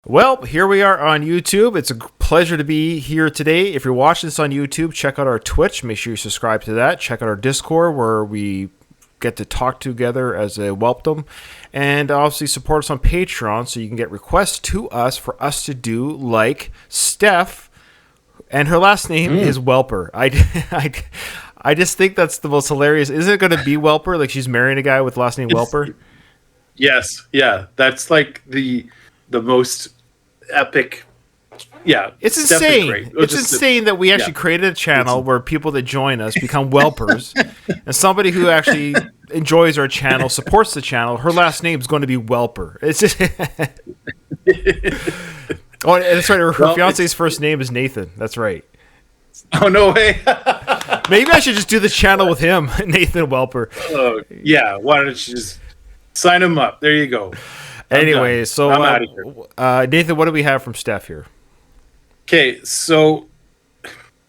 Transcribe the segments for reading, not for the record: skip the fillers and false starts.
Well, here we are on YouTube. It's a pleasure to be here today. If you're watching this on YouTube, check out our Twitch. Make sure you subscribe to that. Check out our Discord where we get to talk together as a Welpdom. And obviously support us on Patreon so you can get requests to us for us to do like Steph. And her last name is Welper. I just think that's the most hilarious. Is it going to be Welper? Like she's marrying a guy with last name Welper? Yes. Yeah. That's like the most epic. Yeah. It's insane. It's insane that we actually created a channel where people that join us become Welpers. And somebody who actually enjoys our channel, supports the channel, her last name is going to be Welper. It's just... Oh, and that's right. Her fiance's first name is Nathan. That's right. Oh, no way. Maybe I should just do this channel with him, Nathan Welper. Yeah. Why don't you just sign him up? There you go. Anyway, so Nathan, what do we have from Steph here? Okay, so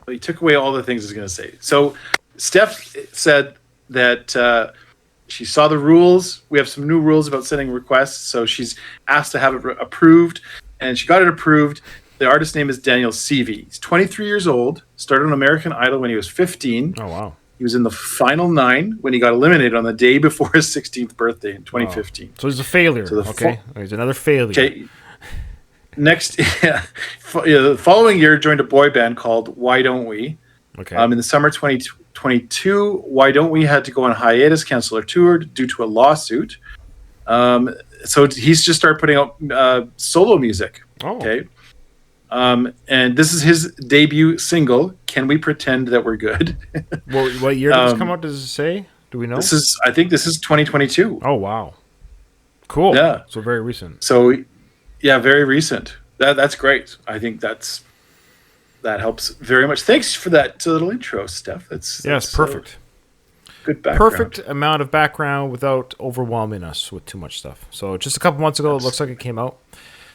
he took away all the things I was going to say. So Steph said that she saw the rules. We have some new rules about sending requests, so she's asked to have it approved, and she got it approved. The artist's name is Daniel Seavey. He's 23 years old, started on American Idol when he was 15. Oh, wow. He was in the final 9 when he got eliminated on the day before his 16th birthday in 2015. Wow. So he's a failure. So he's another failure. Okay. Next, the following year, joined a boy band called Why Don't We? Okay. In the summer 2022, Why Don't We had to go on hiatus, cancel their tour due to a lawsuit. So he's just started putting out solo music. Oh. Okay. And this is his debut single, Can We Pretend That We're Good? Well, what year did this come out? Does it say? Do we know? I think this is 2022. Oh, wow. Cool. Yeah. So very recent. So, yeah, very recent. That's great. I think that helps very much. Thanks for that little intro, Steph. That's perfect. Good background. Perfect amount of background without overwhelming us with too much stuff. So just a couple months ago, it looks like it came out.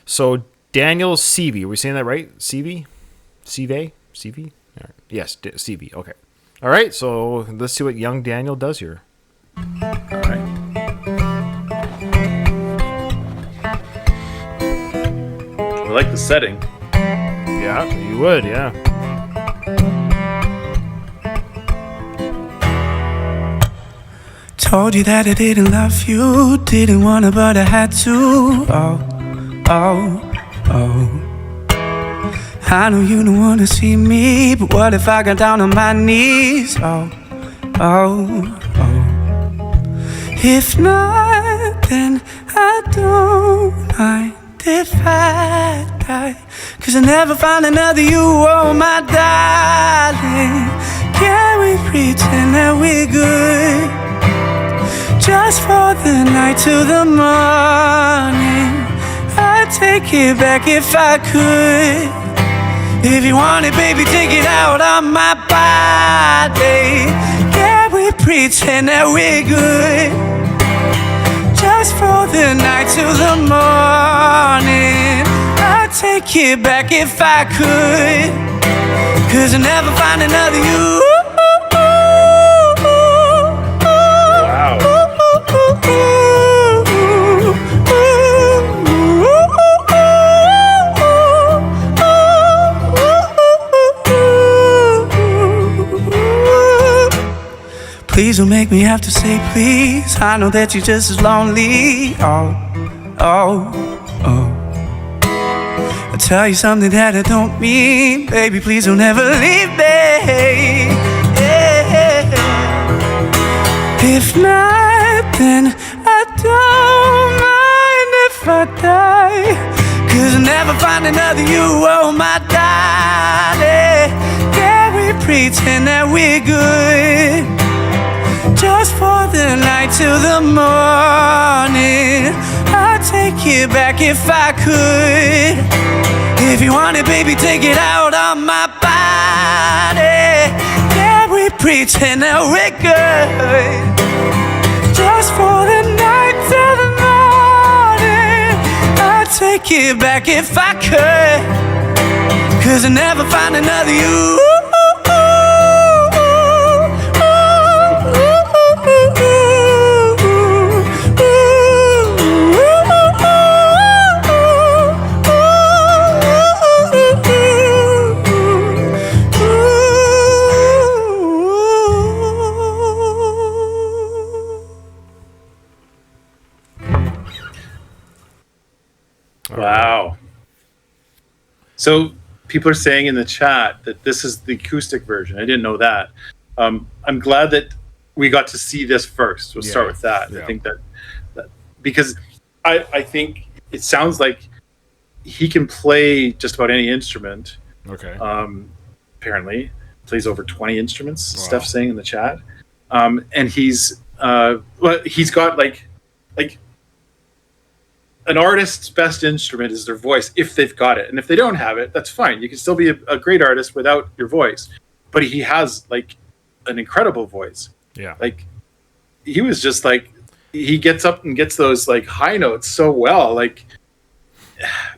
So Daniel Seavey. Are we saying that right? Seavey? Seavey? Seavey? Right. Yes, Seavey. Okay. All right, so let's see what young Daniel does here. All right. I like the setting. Yeah, you would, yeah. Told you that I didn't love you, didn't wanna, but I had to. Oh. I know you don't wanna see me, but what if I got down on my knees? Oh. If not, then I don't mind if I die, 'cause I never found another you, oh my darling. Can we pretend that we're good, just for the night till the morning? I'd take it back if I could. If you want it, baby, take it out on my body. Can we pretend that we're good, just for the night till the morning? I'd take it back if I could, 'cause I never find another you. Please don't make me have to say please. I know that you're just as lonely. Oh. I'll tell you something that I don't mean. Baby, please don't ever leave me. Yeah. If not, then I don't mind if I die, 'cause I'll never find another you, oh my darling. Can we pretend that we're good, just for the night till the morning? I'd take it back if I could. If you want it, baby, take it out on my body. Can we pretend that we're good, just for the night till the morning? I'd take it back if I could, 'cause I never find another you. Wow. So people are saying in the chat that this is the acoustic version. I didn't know that. I'm glad that we got to see this first. We'll start with that. Yeah. I think that because I think it sounds like he can play just about any instrument. Okay. Apparently plays over 20 instruments. Wow. Steph saying in the chat, and he's got like an artist's best instrument is their voice if they've got it, and if they don't have it, that's fine. You can still be a great artist without your voice. But he has like an incredible voice. Yeah. Like he was just like he gets up and gets those like high notes so well. Like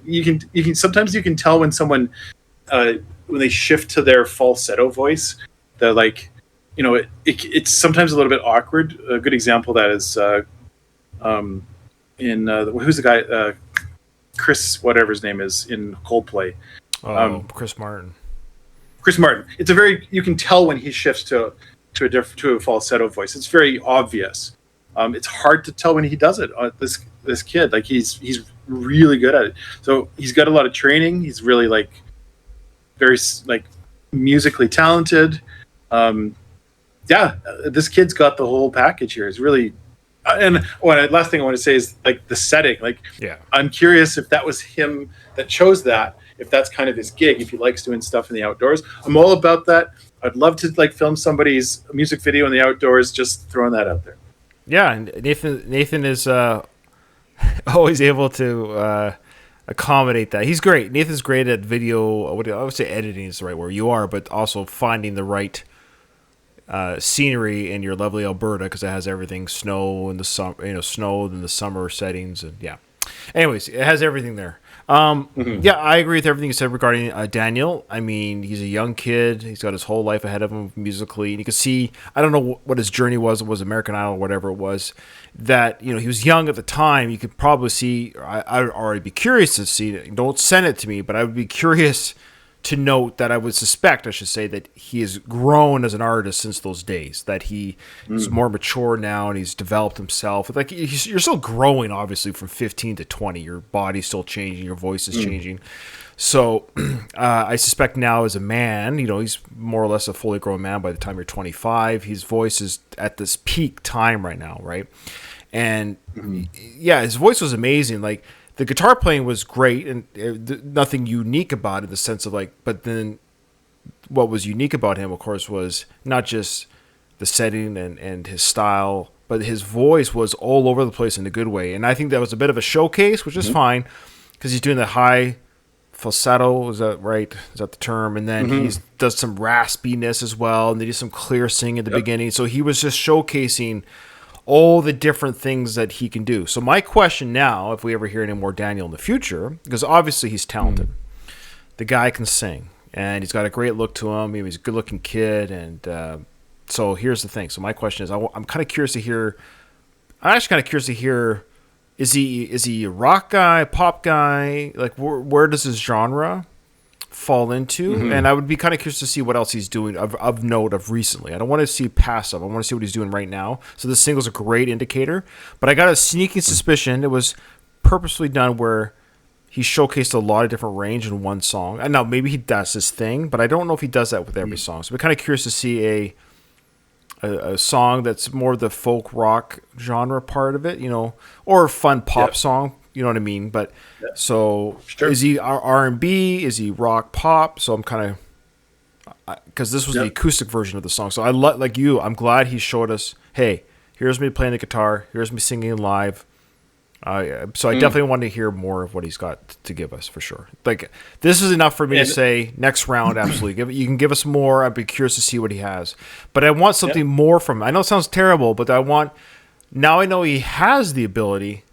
you can sometimes you can tell when someone when they shift to their falsetto voice, they're like, you know, it's sometimes a little bit awkward. A good example of that is who's the guy? Chris, whatever his name is in Coldplay. Chris Martin. Chris Martin. It's you can tell when he shifts to a falsetto voice. It's very obvious. It's hard to tell when he does it. This kid, like he's really good at it. So he's got a lot of training. He's really like very like musically talented. This kid's got the whole package here. It's really. And last thing I want to say is like the setting. Like, I'm curious if that was him that chose that. If that's kind of his gig. If he likes doing stuff in the outdoors, I'm all about that. I'd love to like film somebody's music video in the outdoors. Just throwing that out there. Yeah, and Nathan is always able to accommodate that. He's great. Nathan's great at video. I would say editing is the right word. You are, but also finding the right scenery in your lovely Alberta because it has everything snow in the summer, snow in the summer settings, and Anyways, it has everything there. Yeah, I agree with everything you said regarding Daniel. I mean, he's a young kid. He's got his whole life ahead of him musically. And you can see, I don't know what his journey was. It was American Idol or whatever it was. That, he was young at the time. You could probably see, I would already be curious to see, don't send it to me, but I would be curious to note that I should say, that he has grown as an artist since those days, that he is more mature now and he's developed himself. Like you're still growing, obviously, from 15 to 20. Your body's still changing, your voice is changing. So I suspect now as a man, he's more or less a fully grown man by the time you're 25. His voice is at this peak time right now, right? And his voice was amazing. Like, the guitar playing was great and nothing unique about it in the sense of but then what was unique about him, of course, was not just the setting and his style, but his voice was all over the place in a good way. And I think that was a bit of a showcase, which is fine because he's doing the high falsetto. Is that right? Is that the term? And then he does some raspiness as well. And they do some clear singing at the beginning. So he was just showcasing all the different things that he can do. So my question now, if we ever hear any more Daniel in the future, because obviously he's talented. The guy can sing, and he's got a great look to him. He's a good-looking kid, and so here's the thing. So my question is, I'm kind of curious to hear. I'm actually kind of curious to hear. Is he a rock guy, pop guy? Like where does his genre fall into? And I would be kind of curious to see what else he's doing of note of recently. I don't want to see passive. I want to see what he's doing right now. So this single's a great indicator. But I got a sneaking suspicion it was purposely done where he showcased a lot of different range in one song. And now maybe he does his thing, but I don't know if he does that with every song. So I'm kind of curious to see a song that's more the folk rock genre part of it, or a fun pop song. You know what I mean? But so is he R&B? Is he rock pop? So I'm kind of, because this was the acoustic version of the song. So I'm glad he showed us, hey, here's me playing the guitar. Here's me singing live. So I definitely want to hear more of what he's got to give us for sure. Like this is enough for me to say next round. Absolutely. You can give us more. I'd be curious to see what he has, but I want something more from him. I know it sounds terrible, but now I know he has the ability.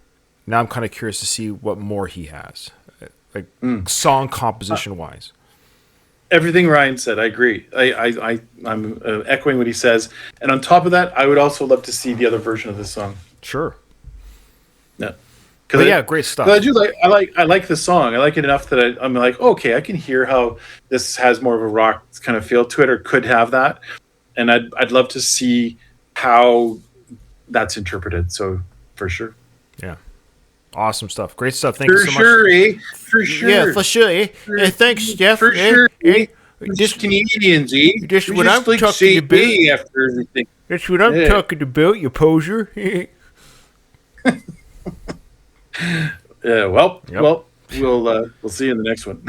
Now I'm kind of curious to see what more he has, like song composition wise. Everything Ryan said, I agree. I'm echoing what he says, and on top of that, I would also love to see the other version of this song. Sure. Yeah. Great stuff. I do I like the song. I like it enough that I'm like, okay, I can hear how this has more of a rock kind of feel to it, or could have that, and I'd love to see how that's interpreted. So for sure. Yeah. Awesome stuff. Great stuff. Thank you For so sure, much. eh? For sure. Yeah, for sure. Eh? Thanks, Jeff. For sure. Eh? Just Canadians, eh? Just We what I'm like talking say about. eh after everything. That's what I'm Yeah. talking about, you poser. Well, Yep. well, we'll see you in the next one.